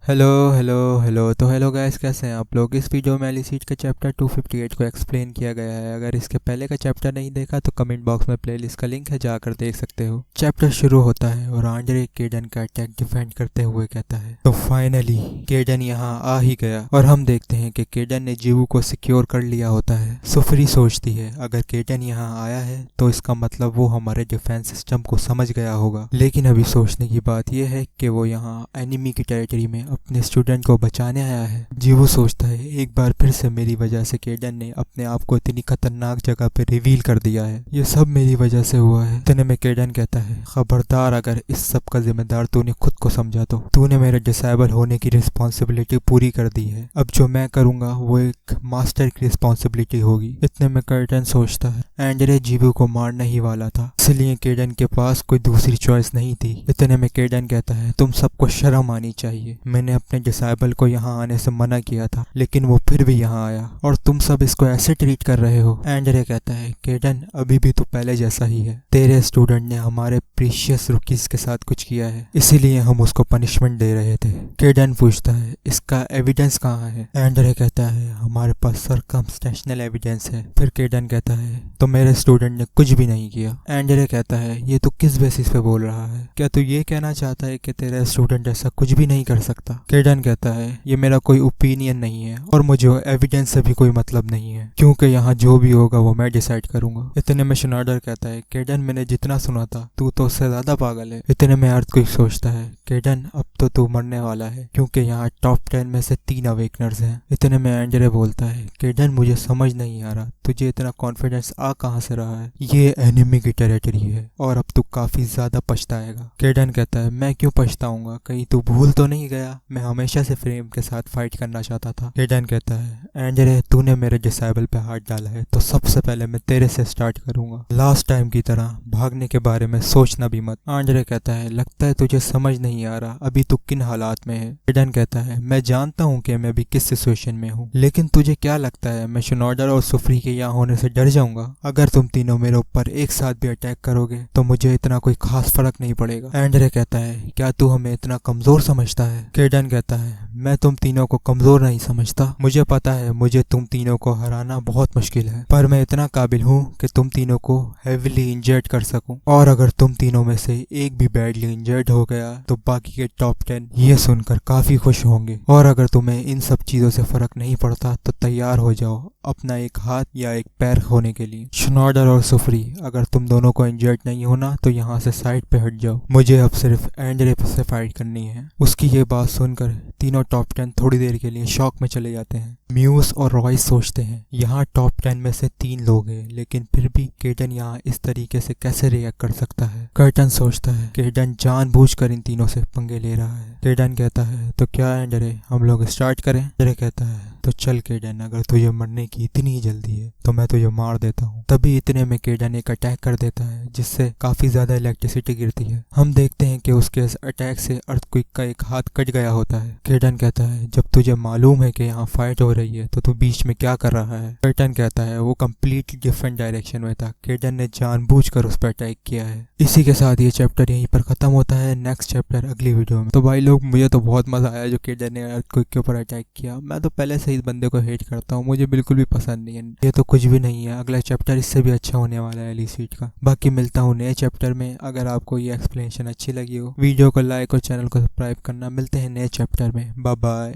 Hello hello hello. तो hello guys, कैसे हैं आप लोग। इस वीडियो में एलिसीड के चैप्टर 258 को एक्सप्लेन किया गया है। अगर इसके पहले का चैप्टर नहीं देखा तो कमेंट बॉक्स में प्लेलिस्ट का लिंक है, जाकर देख सकते हो। चैप्टर शुरू होता है और आंद्रे केडन का अटैक डिफेंड करते हुए कहता है, तो फाइनली केडन यहाँ आ ही गया। और हम देखते हैं कि केडन ने जीवू को सिक्योर कर लिया होता है। सुफरी सोचती है अगर केडन यहाँ आया है तो इसका मतलब वो हमारे डिफेंस सिस्टम को समझ गया होगा। लेकिन अभी सोचने की बात यह है कि वो यहाँ एनिमी की टेरिटरी में अपने स्टूडेंट को बचाने आया है। जीवू सोचता है एक बार फिर से मेरी वजह से केडन ने अपने आप को इतनी खतरनाक जगह पे रिवील कर दिया है। ये सब मेरी वजह से हुआ है। इतने में केडन कहता है, खबरदार अगर इस सब का जिम्मेदार तूने खुद को समझा तो। तूने मेरे डिसेबल होने की रिस्पॉन्सिबिलिटी पूरी कर दी है। अब जो मैं करूंगा वो एक मास्टर की रिस्पॉन्सिबिलिटी होगी। इतने में केडन सोचता है एंड्रे जीवू को मारने ही वाला था, इसलिए केडन के पास कोई दूसरी चॉइस नहीं थी। इतने में केडन कहता है, तुम सबको शर्म आनी चाहिए। मैंने अपने डिसेबल को यहाँ आने से मना किया था लेकिन वो फिर भी यहाँ आया और तुम सब इसको ऐसे ट्रीट कर रहे हो। एंड्रे कहता है, केडन अभी भी तो पहले जैसा ही है। तेरे स्टूडेंट ने हमारे प्रीशियस रुकीज के साथ कुछ किया है, इसीलिए हम उसको पनिशमेंट दे रहे थे। केडन पूछता है, इसका एविडेंस कहाँ है। एंड्रे कहता है, हमारे पास सर्कमस्टेंशियल एविडेंस है। फिर केडन कहता है, तो मेरे स्टूडेंट ने कुछ भी नहीं किया। एंड्रे कहता है, ये तू किस बेसिस पे बोल रहा है। क्या तू ये कहना चाहता है कि तेरा स्टूडेंट ऐसा कुछ भी नहीं कर सकता। केडन कहता है, ये मेरा कोई ओपिनियन नहीं है और मुझे एविडेंस से भी कोई मतलब नहीं है, क्योंकि यहाँ जो भी होगा वो मैं डिसाइड करूंगा। इतने में श्नाइडर कहता है, केडन मैंने जितना सुना था तू तो उससे ज्यादा पागल है। इतने में अर्थक्वेक सोचता है, केडन अब तो तू मरने वाला है, क्योंकि यहाँ टॉप 10 में से 3 अवेकनर्स हैं। इतने में एंड्रे बोलता है, केडन मुझे समझ नहीं आ रहा तुझे इतना कॉन्फिडेंस आ कहाँ से रहा है। ये एनिमी की टेरिटरी है और अब तू काफी ज्यादा पछताएगा। केडन कहता है, मैं क्यों पछताऊंगा, कहीं तू भूल तो नहीं गया मैं हमेशा से फ्रेम के साथ फाइट करना चाहता था। केडन कहता है, एंड्रे तूने मेरे डिसेबल पे हाथ डाला है तो सबसे पहले मैं तेरे से स्टार्ट करूंगा। लास्ट टाइम की तरह भागने के बारे में सोचना भी मत। एंड्रे कहता है, लगता है तुझे समझ नहीं आ रहा अभी तू किन हालात में है। केडन कहता है, मैं जानता हूँ कि मैं अभी किस सिचुएशन में हूँ, लेकिन तुझे क्या लगता है मैं श्नाइडर और सुफरी के यहाँ होने से डर जाऊंगा। अगर तुम तीनों मेरे ऊपर एक साथ भी अटैक करोगे तो मुझे इतना कोई खास फर्क नहीं पड़ेगा। एंड्रे कहता है, क्या तू हमें इतना कमजोर समझता है। केडन कहता है, मैं तुम तीनों को कमजोर नहीं समझता। मुझे पता है मुझे तुम तीनों को हराना बहुत मुश्किल है, पर मैं इतना काबिल हूँ कि तुम तीनों को हेविली इंजर्ड कर सकूं। और अगर तुम तीनों में से एक भी बैडली इंजर्ड हो गया तो बाकी के टॉप 10 ये सुनकर काफी खुश होंगे। और अगर तुम्हें इन सब चीजों से फर्क नहीं पड़ता तो तैयार हो जाओ अपना एक हाथ या एक पैर खोने के लिए। श्नाइडर और सुफरी, अगर तुम दोनों को इंजर्ड नहीं होना तो यहाँ से साइड पे हट जाओ, मुझे अब सिर्फ एंड्रे से फाइट करनी है। उसकी ये बात सुनकर तीनों टॉप 10 थोड़ी देर के लिए शॉक में चले जाते हैं। म्यूस और रॉयस सोचते हैं, यहाँ टॉप 10 में से 3 लोग हैं लेकिन फिर भी केडन यहाँ इस तरीके से कैसे रिएक्ट कर सकता है। कर्टन सोचता है, केडन जानबूझकर इन तीनों से पंगे ले रहा है। केडन कहता है, तो क्या एंड्रे हम लोग स्टार्ट करें। एंड्रे कहता है, तो चल केडन, अगर तुझे मरने की इतनी जल्दी है तो मैं तुझे मार देता हूँ। तभी इतने में केडन एक अटैक कर देता है जिससे काफी ज्यादा इलेक्ट्रिसिटी गिरती है। हम देखते हैं कि उसके इस अटैक से अर्थक्वेक का एक हाथ कट गया होता है। केडन कहता है, जब तुझे मालूम है कि यहाँ फाइट हो रही है तो तू बीच में क्या कर रहा है। कर्टन कहता है, वो कम्प्लीटली डिफरेंट डायरेक्शन में था, केडन ने जानबूझकर उस पर अटैक किया है। इसी के साथ ये चैप्टर यहीं पर खत्म होता है। नेक्स्ट चैप्टर अगली वीडियो में। तो भाई लोग, मुझे तो बहुत मजा आया जो केडन ने अर्थक्वेक के ऊपर अटैक किया। मैं तो पहले से इस बंदे को हेट करता हूँ, मुझे बिल्कुल भी पसंद नहीं है। ये तो कुछ भी नहीं है, अगला चैप्टर इससे भी अच्छा होने वाला है एलिसीड का। बाकी मिलता हूँ नए चैप्टर में। अगर आपको ये एक्सप्लेनेशन अच्छी लगी हो वीडियो को लाइक और चैनल को सब्सक्राइब करना। मिलते हैं नए चैप्टर में। Bye bye.